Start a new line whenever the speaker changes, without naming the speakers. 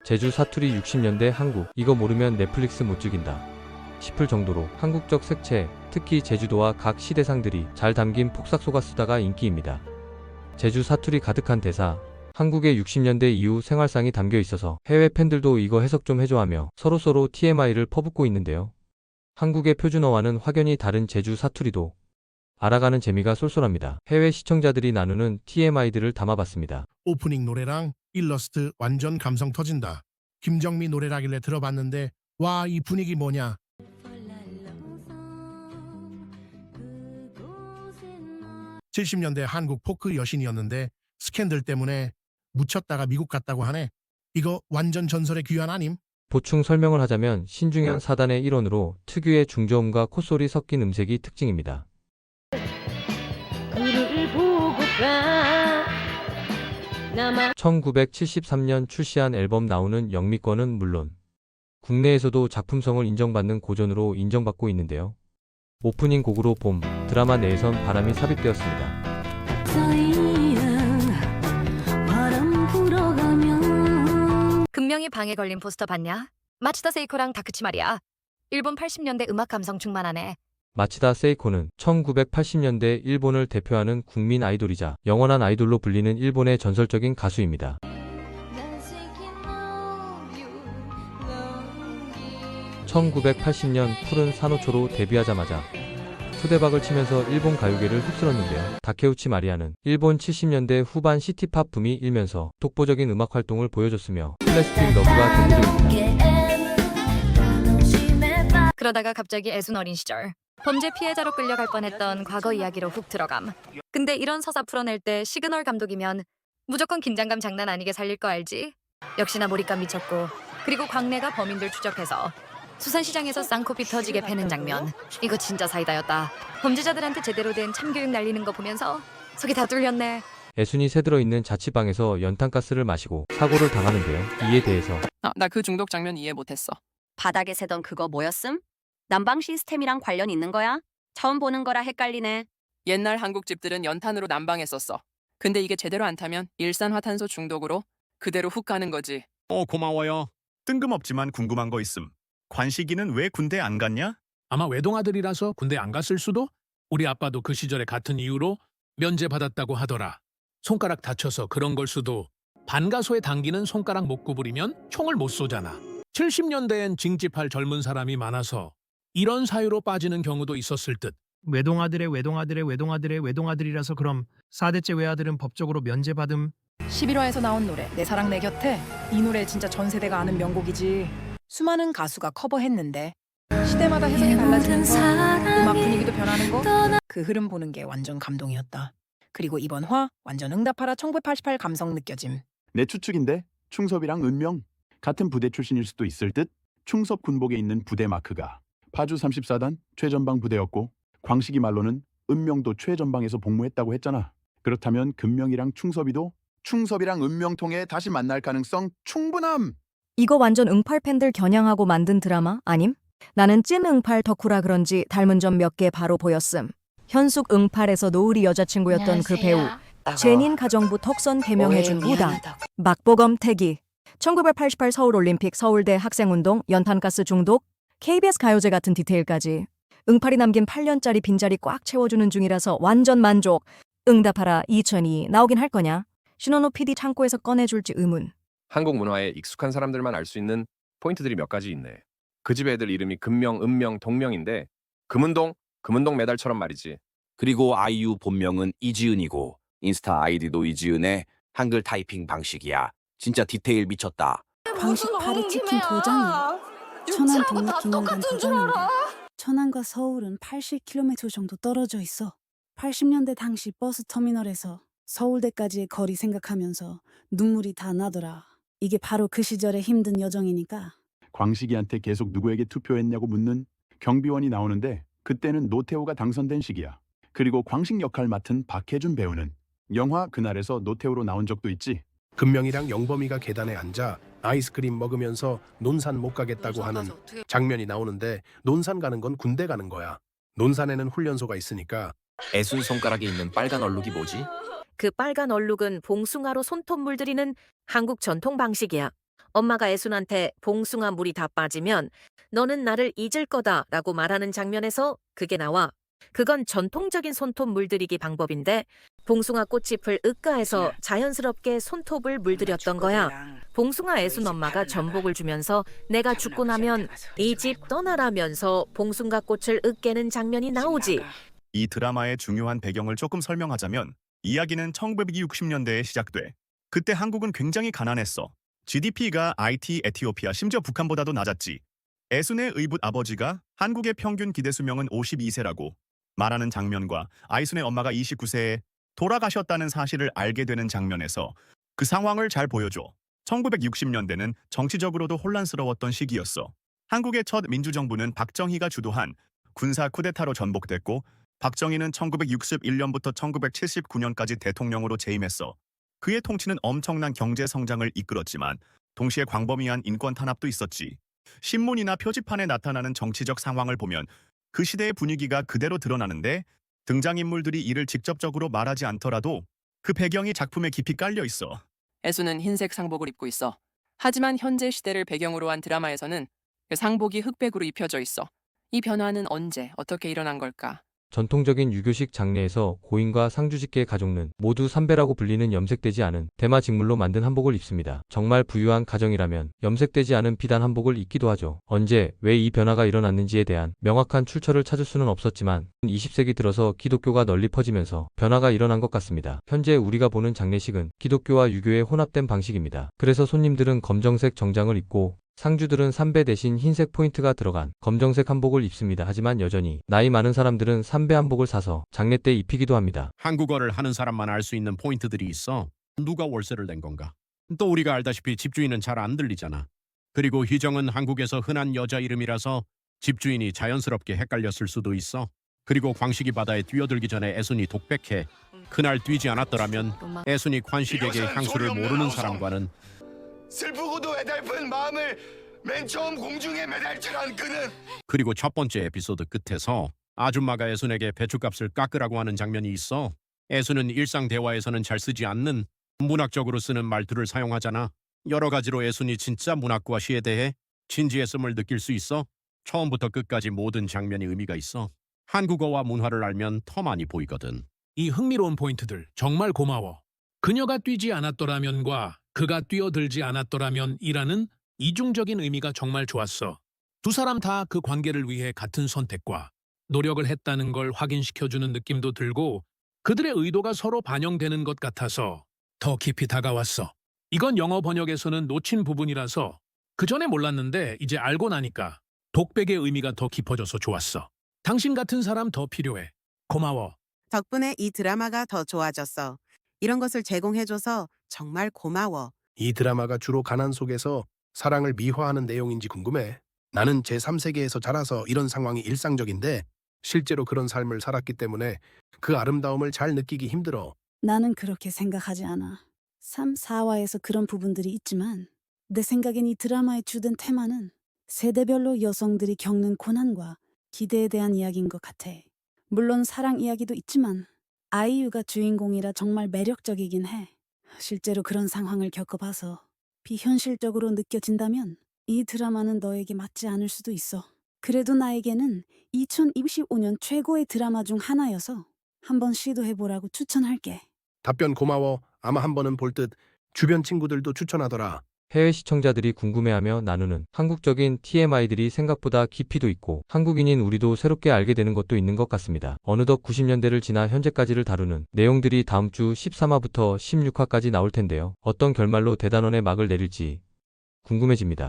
제주 사투리 60년대 한국, 이거 모르면 넷플릭스 못 죽인다 싶을 정도로 한국적 색채, 특히 제주도와 각 시대상들이 잘 담긴 폭삭소가수다가 인기입니다. 제주 사투리 가득한 대사, 한국의 60년대 이후 생활상이 담겨 있어서 해외 팬들도 이거 해석 좀 해줘 하며 서로서로 TMI를 퍼붓고 있는데요. 한국의 표준어와는 확연히 다른 제주 사투리도 알아가는 재미가 쏠쏠합니다. 해외 시청자들이 나누는 TMI들을 담아봤습니다.
오프닝 노래랑 일러스트 완전 감성 터진다. 김정미 노래라길래 들어봤는데 와, 이 분위기 뭐냐. 70년대 한국 포크 여신이었는데 스캔들 때문에 묻혔다가 미국 갔다고 하네. 이거 완전 전설의 귀환 아님?
보충 설명을 하자면 신중현 사단의 일원으로 특유의 중저음과 콧소리 섞인 음색이 특징입니다.
그를 보고 가
1973년 출시한 앨범 나오는 영미권은 물론 국내에서도 작품성을 인정받는 고전으로 인정받고 있는데요. 오프닝 곡으로 봄, 드라마 내에선 바람이 삽입되었습니다.
금명이 방에 걸린 포스터 봤냐? 마치다 세이코랑 다크치 말이야. 일본 80년대 음악 감성 충만하네.
마치다 세이코는 1980년대 일본을 대표하는 국민 아이돌이자 영원한 아이돌로 불리는 일본의 전설적인 가수입니다. 1980년 푸른 산호초로 데뷔하자마자 초대박을 치면서 일본 가요계를 휩쓸었는데요. 다케우치 마리아는 일본 70년대 후반 시티팝 붐이 일면서 독보적인 음악 활동을 보여줬으며 플라스틱 러브가 대표적입니다.
그러다가 갑자기 애순 어린 시절 범죄 피해자로 끌려갈 뻔했던 과거 이야기로 훅 들어감. 근데 이런 서사 풀어낼 때 시그널 감독이면 무조건 긴장감 장난 아니게 살릴 거 알지? 역시나 몰입감 미쳤고, 그리고 광래가 범인들 추적해서 수산시장에서 쌍코피 터지게 패는 장면, 이거 진짜 사이다였다. 범죄자들한테 제대로 된 참교육 날리는 거 보면서 속이 다 뚫렸네.
애순이 새들어 있는 자취방에서 연탄가스를 마시고 사고를 당하는데요. 이에 대해서
나 그 중독 장면 이해 못했어.
바닥에 새던 그거 뭐였음? 난방 시스템이랑 관련 있는 거야? 처음 보는 거라 헷갈리네.
옛날 한국 집들은 연탄으로 난방했었어. 근데 이게 제대로 안 타면 일산화탄소 중독으로 그대로 훅 가는 거지.
고마워요. 뜬금없지만 궁금한 거 있음. 관식이는 왜 군대 안 갔냐?
아마 외동아들이라서 군대 안 갔을 수도? 우리 아빠도 그 시절에 같은 이유로 면제받았다고 하더라. 손가락 다쳐서 그런 걸 수도. 반가소에 당기는 손가락 못 구부리면 총을 못 쏘잖아. 70년대엔 징집할 젊은 사람이 많아서 이런 사유로 빠지는 경우도 있었을 듯.
외동아들의 외동아들이라서 그럼 4대째 외아들은 법적으로 면제받음.
11화에서 나온 노래 내 사랑 내 곁에, 이 노래 진짜 전 세대가 아는 명곡이지. 수많은 가수가 커버했는데 시대마다 해석이 달라지면서 음악 분위기도 변하는 거, 그 흐름 보는 게 완전 감동이었다. 그리고 이번 화 완전 응답하라 1988 감성 느껴짐.
내 추측인데 충섭이랑 은명 같은 부대 출신일 수도 있을 듯. 충섭 군복에 있는 부대 마크가 파주 34단 최전방 부대였고 광식이 말로는 은명도 최전방에서 복무했다고 했잖아. 그렇다면 금명이랑 충섭이랑 은명 통해 다시 만날 가능성 충분함.
이거 완전 응팔 팬들 겨냥하고 만든 드라마 아님? 나는 찐 응팔 덕후라 그런지 닮은 점 몇 개 바로 보였음. 현숙 응팔에서 노을이 여자친구였던 그 배우, 제닌 가정부 턱선 개명해준 무당, 막보검 태기, 1988 서울올림픽 서울대 학생운동 연탄가스 중독, KBS 가요제 같은 디테일까지 응팔이 남긴 8년짜리 빈자리 꽉 채워주는 중이라서 완전 만족. 응답하라 2002 나오긴 할 거냐? 신원호 PD 창고에서 꺼내줄지 의문.
한국 문화에 익숙한 사람들만 알 수 있는 포인트들이 몇 가지 있네. 그 집 애들 이름이 금명, 은명, 동명인데 금은동 메달처럼 말이지.
그리고 아이유 본명은 이지은이고 인스타 아이디도 이지은의 한글 타이핑 방식이야. 진짜 디테일 미쳤다.
방식 팔에 찍힌 도장이야. 천안 독립기념관 도장인데 천안과 서울은 80km 정도 떨어져 있어. 80년대 당시 버스 터미널에서 서울대까지의 거리 생각하면서 눈물이 다 나더라. 이게 바로 그 시절의 힘든 여정이니까.
광식이한테 계속 누구에게 투표했냐고 묻는 경비원이 나오는데 그때는 노태우가 당선된 시기야. 그리고 광식 역할 맡은 박해준 배우는 영화 그날에서 노태우로 나온 적도 있지.
금명이랑 영범이가 계단에 앉아 아이스크림 먹으면서 논산 못 가겠다고 하는 장면이 나오는데 논산 가는 건 군대 가는 거야. 논산에는 훈련소가 있으니까.
애순 손가락에 있는 빨간 얼룩이 뭐지?
그 빨간 얼룩은 봉숭아로 손톱 물들이는 한국 전통 방식이야. 엄마가 애순한테 봉숭아 물이 다 빠지면 너는 나를 잊을 거다라고 말하는 장면에서 그게 나와. 그건 전통적인 손톱 물들이기 방법인데 봉숭아 꽃잎을 으가해서 자연스럽게 손톱을 물들였던 거야. 봉숭아 애순 엄마가 전복을 주면서 내가 죽고 나면 이 집 떠나라면서 봉숭아 꽃을 으깨는 장면이 나오지.
이 드라마의 중요한 배경을 조금 설명하자면 이야기는 1960년대에 시작돼. 그때 한국은 굉장히 가난했어. GDP가 IT, 에티오피아, 심지어 북한보다도 낮았지. 애순의 의붓 아버지가 한국의 평균 기대 수명은 52세라고 말하는 장면과 아이순의 엄마가 29세에 돌아가셨다는 사실을 알게 되는 장면에서 그 상황을 잘 보여줘. 1960년대는 정치적으로도 혼란스러웠던 시기였어. 한국의 첫 민주정부는 박정희가 주도한 군사 쿠데타로 전복됐고 박정희는 1961년부터 1979년까지 대통령으로 재임했어. 그의 통치는 엄청난 경제 성장을 이끌었지만 동시에 광범위한 인권 탄압도 있었지. 신문이나 표지판에 나타나는 정치적 상황을 보면 그 시대의 분위기가 그대로 드러나는데 등장인물들이 이를 직접적으로 말하지 않더라도 그 배경이 작품에 깊이 깔려 있어.
애순은 흰색 상복을 입고 있어. 하지만 현재 시대를 배경으로 한 드라마에서는 그 상복이 흑백으로 입혀져 있어. 이 변화는 언제, 어떻게 일어난 걸까?
전통적인 유교식 장례에서 고인과 상주직계 가족은 모두 삼배라고 불리는 염색되지 않은 대마 직물로 만든 한복을 입습니다. 정말 부유한 가정이라면 염색되지 않은 비단 한복을 입기도 하죠. 언제, 왜 이 변화가 일어났는지에 대한 명확한 출처를 찾을 수는 없었지만 20세기 들어서 기독교가 널리 퍼지면서 변화가 일어난 것 같습니다. 현재 우리가 보는 장례식은 기독교와 유교의 혼합된 방식입니다. 그래서 손님들은 검정색 정장을 입고 상주들은 삼배 대신 흰색 포인트가 들어간 검정색 한복을 입습니다. 하지만 여전히 나이 많은 사람들은 삼배 한복을 사서 장례 때 입히기도 합니다.
한국어를 하는 사람만 알 수 있는 포인트들이 있어. 누가 월세를 낸 건가? 또 우리가 알다시피 집주인은 잘 안 들리잖아. 그리고 희정은 한국에서 흔한 여자 이름이라서 집주인이 자연스럽게 헷갈렸을 수도 있어. 그리고 광식이 바다에 뛰어들기 전에 애순이 독백해. 그날 뛰지 않았더라면 애순이 관식에게 향수를 모르는 사람과는
슬프고도 애달픈 마음을 맨 처음 공중에 매달질한 그는
그리고 첫 번째 에피소드 끝에서 아줌마가 애순에게 배추값을 깎으라고 하는 장면이 있어. 애순은 일상 대화에서는 잘 쓰지 않는 문학적으로 쓰는 말투를 사용하잖아. 여러 가지로 애순이 진짜 문학과 시에 대해 진지했음을 느낄 수 있어. 처음부터 끝까지 모든 장면이 의미가 있어. 한국어와 문화를 알면 더 많이 보이거든.
이 흥미로운 포인트들 정말 고마워. 그녀가 뛰지 않았더라면과 그가 뛰어들지 않았더라면 이라는 이중적인 의미가 정말 좋았어. 두 사람 다 그 관계를 위해 같은 선택과 노력을 했다는 걸 확인시켜주는 느낌도 들고 그들의 의도가 서로 반영되는 것 같아서 더 깊이 다가왔어. 이건 영어 번역에서는 놓친 부분이라서 그 전에 몰랐는데 이제 알고 나니까 독백의 의미가 더 깊어져서 좋았어. 당신 같은 사람 더 필요해. 고마워.
덕분에 이 드라마가 더 좋아졌어. 이런 것을 제공해줘서 정말 고마워.
이 드라마가 주로 가난 속에서 사랑을 미화하는 내용인지 궁금해. 나는 제3세계에서 자라서 이런 상황이 일상적인데 실제로 그런 삶을 살았기 때문에 그 아름다움을 잘 느끼기 힘들어.
나는 그렇게 생각하지 않아. 3, 4화에서 그런 부분들이 있지만 내 생각엔 이 드라마의 주된 테마는 세대별로 여성들이 겪는 고난과 기대에 대한 이야기인 것 같아. 물론 사랑 이야기도 있지만 아이유가 주인공이라 정말 매력적이긴 해. 실제로 그런 상황을 겪어봐서 비현실적으로 느껴진다면 이 드라마는 너에게 맞지 않을 수도 있어. 그래도 나에게는 2025년 최고의 드라마 중 하나여서 한번 시도해보라고 추천할게.
답변 고마워. 아마 한 번은 볼 듯. 주변 친구들도 추천하더라.
해외 시청자들이 궁금해하며 나누는 한국적인 TMI들이 생각보다 깊이도 있고 한국인인 우리도 새롭게 알게 되는 것도 있는 것 같습니다. 어느덧 90년대를 지나 현재까지를 다루는 내용들이 다음 주 13화부터 16화까지 나올 텐데요. 어떤 결말로 대단원의 막을 내릴지 궁금해집니다.